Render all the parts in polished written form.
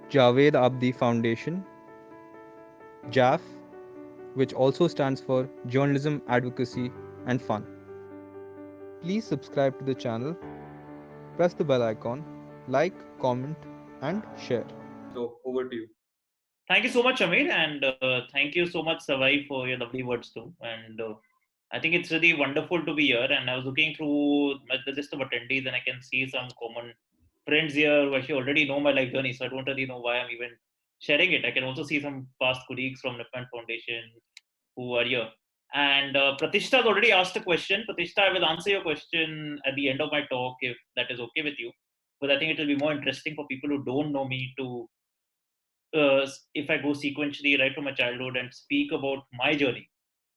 Javed Abdi Foundation, JAF, which also stands for Journalism, Advocacy, and Fun. Please subscribe to the channel, press the bell icon, like, comment, and share. So over to you. Thank you so much, Amir, and thank you so much, Savai, for your lovely words too. And I think it's really wonderful to be here. And I was looking through the list of attendees, and I can see some common friends here who actually already know my life journey. So I don't really know why I'm even sharing it. I can also see some past colleagues from Nipun Foundation who are here. And Pratishta has already asked a question. Pratishta, I will answer your question at the end of my talk if that is okay with you. But I think it will be more interesting for people who don't know me to if I go sequentially right from my childhood and speak about my journey,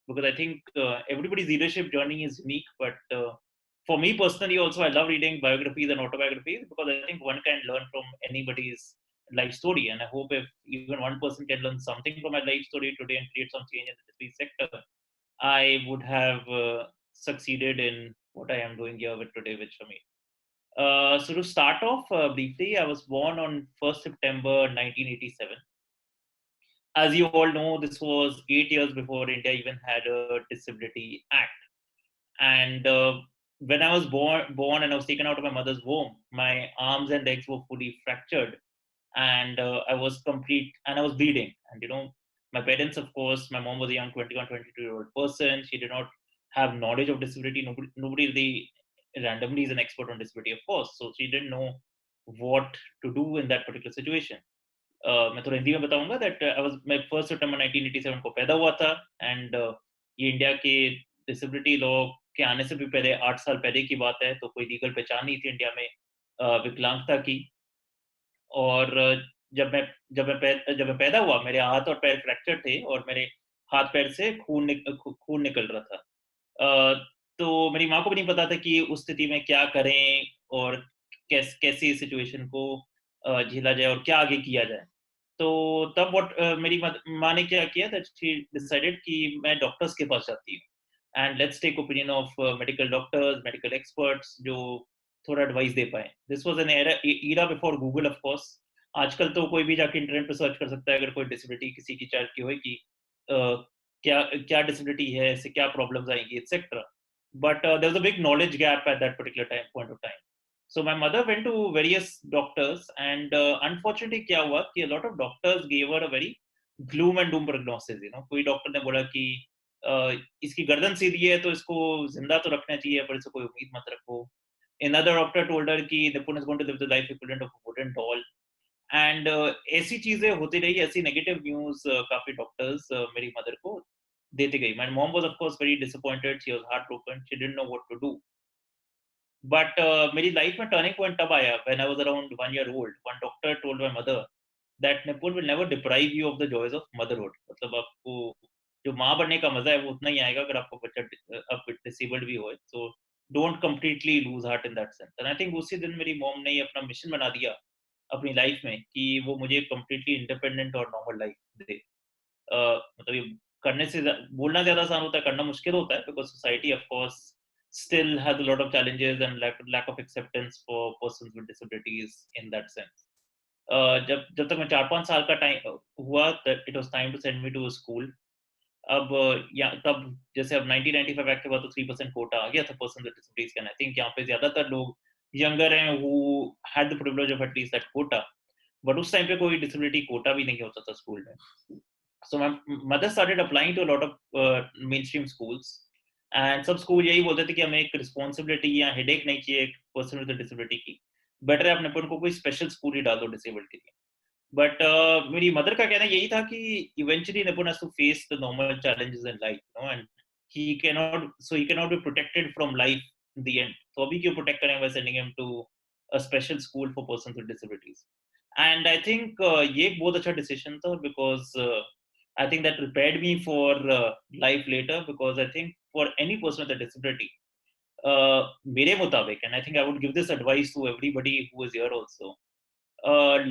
because I think everybody's leadership journey is unique. But for me personally, also, I love reading biographies and autobiographies because I think one can learn from anybody's life story. And I hope if even one person can learn something from my life story today and create some change in the disability sector, I would have succeeded in what I am doing here with today with Shami. So to start off briefly, I was born on 1st September 1987. As you all know, this was 8 years before India even had a Disability Act. And when I was born and I was taken out of my mother's womb, my arms and legs were fully fractured, and I was complete, and I was bleeding. And my parents, of course, my mom was a young 21, 22-year-old person. She did not have knowledge of disability. Nobody really randomly is an expert on disability, of course. So she didn't know what to do in that particular situation. मैं थोड़ा हिंदी में बताऊंगा that I was मैं 1 सितंबर 1987 को पैदा हुआ था and ये इंडिया के डिसेबिलिटी लॉ के आने से भी पहले 8 साल पहले की बात है तो कोई लीगल पहचान नहीं थी इंडिया में विकलांगता की और जब मैं पैदा हुआ मेरे हाथ और पैर फ्रैक्चर थे और मेरे हाथ पैर से खून निकल रहा था तो मेरी माँ को भी नहीं पता था कि उस स्थिति में क्या करें और कैसे इस सिचुएशन को झेला जाए और क्या आगे किया जाए तो तब मेरी माँ ने क्या किया दैट शी डिसाइडेड कि मैं डॉक्टर्स के पास जाती हूँ and let's take opinion of medical doctors medical experts जो थोड़ा एडवाइस दे पाए this was an era before Google of course आजकल तो कोई भी जाके इंटरनेट पे सर्च कर सकता है अगर कोई डिसेबिलिटी किसी की चाइल्ड की होगी क्या क्या डिसेबिलिटी है इससे क्या प्रॉब्लम्स आएंगी etcetera but there was a big knowledge gap at that particular time point of time so my mother went to various doctors, and unfortunately, क्या हुआ कि a lot of doctors gave her a very gloom and doom prognosis. कोई doctor ने बोला कि इसकी गर्दन सीधी है तो इसको जिंदा तो रखना चाहिए पर इसको कोई उम्मीद मत रखो. Another doctor told her कि Nipun is going to live the life equivalent of a wooden doll. And ऐसी चीजें होती रही ऐसी नेगेटिव न्यूज काफी डॉक्टर्स मेरी मदर को देते गई. My mom was of course very disappointed. She was heartbroken. She didn't know what to do. But मेरी लाइफ में टर्निंग पॉइंट तब आया when I was around 1 year old. One doctor told my mother that nipple will never deprive you of the joys of motherhood. मतलब आपको जो माँ बनने का मजा है वो उतना ही आएगा अगर आपको बच्चा अब डिसेबल्ड भी हो. So don't completely loose heart in that sense. And I think उसी दिन मेरी मॉम ने अपना मिशन बना दिया अपनी लाइफ में कि वो मुझे कंप्लीटली इंडिपेंडेंट और नॉर्मल लाइफ दे. मतलब ये करने से बोलना ज्यादा आसान होता है करना मुश्किल होता है because society of course still has a lot of challenges and lack of acceptance for persons with disabilities in that sense. जब तक मैं 4-5 साल का टाइम हुआ it was time to send me to school. अब तब जैसे अब 1995 एक्ट के बाद तो 3% कोटा आ गया था पर्सन विद डिसेबिलिटीज का. आई थिंक यहाँ पे ज्यादातर लोग यंगर हैं who had the privilege of at least that quota. But उस टाइम पे कोई डिसेबिलिटी कोटा भी नहीं होता था स्कूल में. So my mother started applying to a lot of mainstream schools. And सब स्कूल यही बोलते थे कि हमें एक रिस्पॉन्सिबिलिटी या हेडेक नहीं चाहिए एक पर्सन विद डिसेबिलिटी की. बेटर है अपने को कोई स्पेशल स्कूल ही डाल दो डिसेबल्ड के लिए. बट मेरी मदर का कहना यही था कि eventually Nipun has to face the normal challenges in life and he can not be protected from life in the end. तो अभी क्यों प्रोटेक्ट करें by sending him to a special school for persons with disabilities. And I think ये एक बहुत अच्छा decision था because I think that prepared me for life later because I think for any person with a disability, mere mutabik, and I think I would give this advice to everybody who is here also,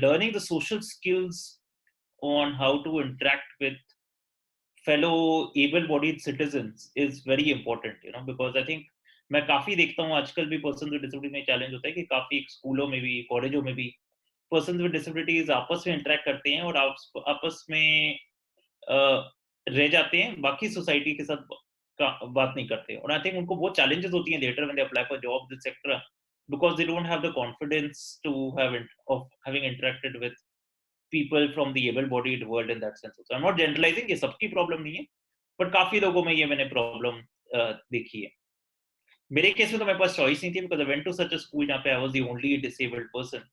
learning the social skills on how to interact with fellow able-bodied citizens is very important, because I think मैं काफी देखता हूँ आजकल भी person with disability में challenge होता है कि काफी स्कूलों में भी कॉलेजों में भी पर्सन विद डिसेबिलिटीज आपस में इंटरेक्ट करते हैं और आपस में अ, रह जाते हैं, बाकी सोसाइटी के साथ बात नहीं करते, और आई थिंक उनको बहुत चैलेंजेस होती हैं later when they apply for jobs etcetera, because they don't have the confidence to have of having interacted with people from the able-bodied world in that sense. So I'm not generalizing, ये सबकी problem नहीं है, but काफी लोगों में ये मैंने problem देखी है। मेरे केस में तो मेरे पास चॉइस नहीं थी, because I went to such a school जहाँ पे I was the only disabled person,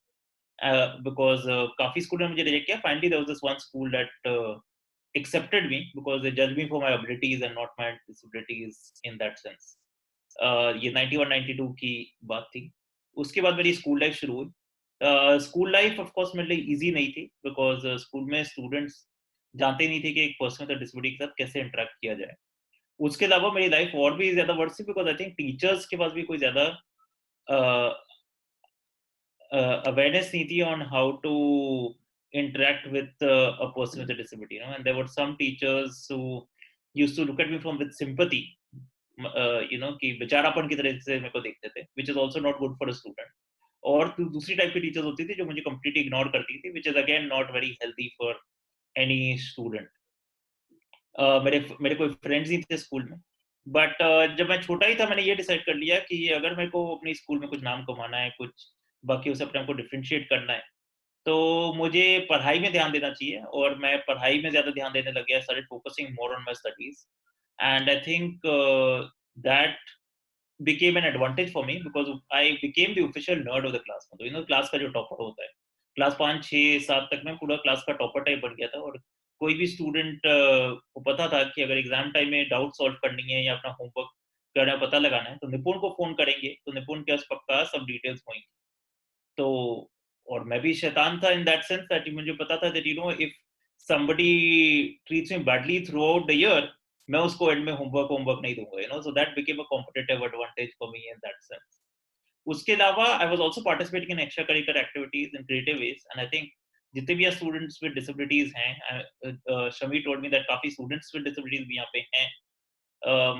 because काफी स्कूल ने मुझे रिजेक्ट किया। Finally there was this one school that accepted me because they judged me for my abilities and not my disabilities in that sense. ये 91-92 की बात थी। उसके बाद मेरी स्कूल लाइफ शुरू हुई। स्कूल लाइफ ऑफ कोर्स मेरे लिए ईज़ी नहीं थी, बिकॉज़ स्कूल में स्टूडेंट्स जानते नहीं थे कि एक पर्सन विद डिसेबिलिटी के साथ कैसे इंटरैक्ट किया जाए। उसके अलावा मेरी लाइफ और भी ज़्यादा वर्स्ट थी, बिकॉज़ आई थिंक टीचर्स के पास भी कोई ज़्यादा अ, awareness niti on how to interact with a person with a disability, and there were some teachers who used to look at me from with sympathy, कि बेचारापन की तरह से मेरे को देखते थे, which is also not good for a student. और दूसरी टाइप की टीचर्स होती थी जो मुझे completely इग्नोर करती थी, which is again not very healthy for any student. मेरे मेरे कोई फ्रेंड्स नहीं थे स्कूल में, बट जब मैं छोटा ही था मैंने ये डिसाइड कर लिया कि अगर मेरे को अपने स्कूल में कुछ नाम कमाना है, कुछ बाकी से अपने आप को डिफरेंशिएट करना है, तो मुझे पढ़ाई में ध्यान देना चाहिए, और मैं पढ़ाई में ज़्यादा ध्यान देने लग गया, started focusing more on my studies, and I think that became an advantage for me because I became the official nerd of the class. तो क्लास का जो टॉपर होता है, क्लास 5, 6, 7 तक मैं पूरा क्लास का टॉपर टाइप बन गया था, और कोई भी स्टूडेंट को पता था कि अगर एग्जाम टाइम में डाउट सॉल्व करनी है या अपना होमवर्क करना पता लगाना है, तो निपुण को फोन करेंगे, तो निपुण के पास पक्का सब डिटेल्स होंगी। तो और मैं भी शैतान था इन दैट सेंस दैट मुझे पता था that if somebody treats me badly throughout the year, मैं उसको एंड में होमवर्क होमवर्क नहीं दूंगा, so that became a competitive advantage for me in that sense. उसके अलावा I was also participating in extra curricular activities in creative ways, and I think जितने भी students with disabilities हैं, Shami told me that काफी students with disabilities भी यहाँ पे हैं।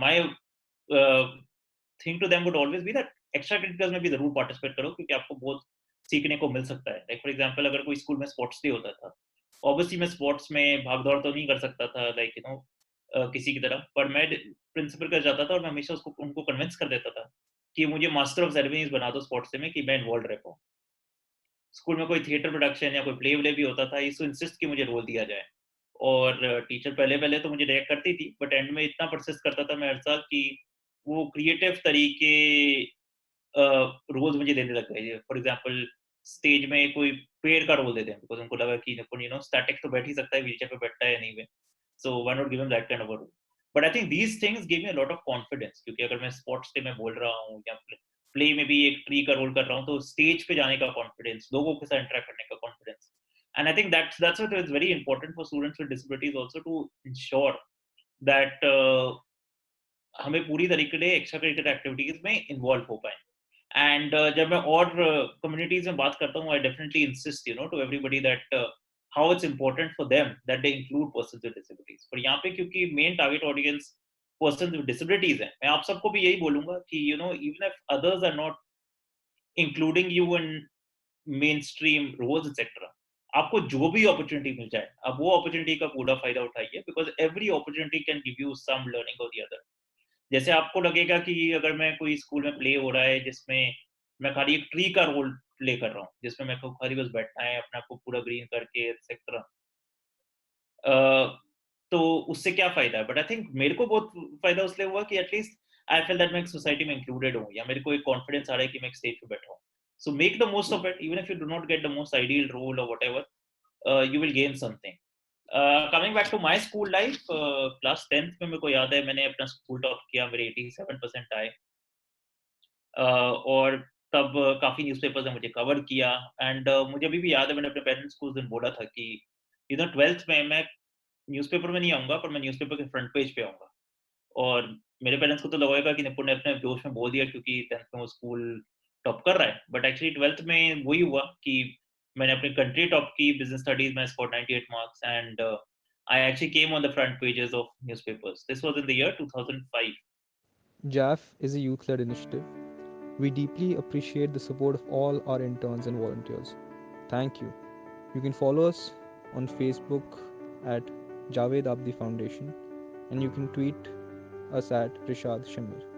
My thing to them would always be that extra curricular में भी जरूर पार्टिसिपेट करो, क्योंकि आपको बहुत सीखने को मिल सकता है। लाइक फॉर एग्जांपल अगर कोई स्कूल में स्पोर्ट्स डे होता था, ऑब्वियसली मैं स्पोर्ट्स में भाग दौड़ तो नहीं कर सकता था लाइक किसी की तरह, पर मैं प्रिंसिपल का जाता था और मैं हमेशा उसको उनको कन्विंस कर देता था कि मुझे मास्टर ऑफ सेरेमनीज बना दो स्पोर्ट्स में, कि मैं इन्वॉल्व रह पाऊँ। स्कूल में कोई थिएटर प्रोडक्शन या कोई प्ले व्ले भी होता था, इसको इंसिस्ट कि मुझे रोल दिया जाए, और टीचर पहले-पहले तो मुझे रिजेक्ट करती थी, बट एंड में इतना परसिस्ट करता था मैं हर साल कि वो क्रिएटिव तरीके रोल्स मुझे देने लग गए। फॉर एग्जांपल स्टेज में कोई पेड़ का रोल दे दें, बिकॉज़ उनको लगा कि स्टैटिक तो बैठ ही सकता है, व्हीलचेयर पे बैठता है anyway, so why not give him that kind of a role. But I think these things give me a lot of confidence, क्योंकि अगर मैं स्पोर्ट्स डे में बोल रहा हूँ या प्ले में भी एक ट्री का रोल कर रहा हूँ, तो स्टेज पे जाने का कॉन्फिडेंस, लोगों के साथ इंटरैक्ट करने का confidence, and I think that's what is very important for students with disabilities also, to ensure that हमें पूरी तरीके से एक्स्ट्रा करिकुलर एक्टिविटीज में इन्वॉल्व हो पाएँ। एंड जब मैं और कम्युनिटीज में बात करता हूँ, I definitely insist to everybody that how it's important for them that they include persons with disabilities. पर यहाँ पे क्योंकि main target audience persons with disabilities है, मैं आप सबको भी यही बोलूंगा कि even if others are not including you in mainstream roles etcetera, आपको जो भी अपॉर्चुनिटी मिल जाए, अब वो अपॉर्चुनिटी का पूरा फायदा उठाइए, because every opportunity can give you some learning और द अदर। जैसे आपको लगेगा कि अगर मैं कोई स्कूल में प्ले हो रहा है जिसमें मैं खाली एक ट्री का रोल प्ले कर रहा हूँ, जिसमें मेरे को खाली बस बैठना है, अपने आप को पूरा ग्रीन करके एक्सेट्रा, तो उससे क्या फ़ायदा है? बट आई थिंक मेरे को बहुत फ़ायदा इसलिए हुआ कि एटलीस्ट आई फ़ील दैट मैं एक सोसाइटी में इंक्लूडेड हूँ, या मेरे को एक कॉन्फिडेंस आ रहा है कि मैं एक स्टेज पे बैठा हूँ। So make the most of it, even if you do not get the most ideal role और whatever, you will gain something. Coming back to my school life, class 10th में मेरे को याद है मैंने अपना स्कूल टॉप किया, मेरे 87% आए, और तब काफ़ी न्यूज़पेपर्स ने मुझे कवर किया, एंड मुझे अभी भी याद है मैंने अपने पेरेंट्स को उस दिन बोला था कि 12th में मैं न्यूज़पेपर में नहीं आऊँगा, पर मैं न्यूज़पेपर के फ्रंट पेज पे आऊँगा। और मेरे पेरेंट्स को तो लगेगा कि निपुण ने अपने जोश में बोल दिया क्योंकि 10th में वो स्कूल टॉप कर रहा है, बट एक्चुअली 12th में वही हुआ कि मैंने अपनी कंट्री टॉप की, बिजनेस स्टडीज में score 98 marks, and I actually came on the front pages of newspapers. This was in the year 2005। JAF is a youth led initiative. We deeply appreciate the support of all our interns and volunteers. Thank you. You can follow us on Facebook at Javed Abdi Foundation, and you can tweet us at Rishad Shamir.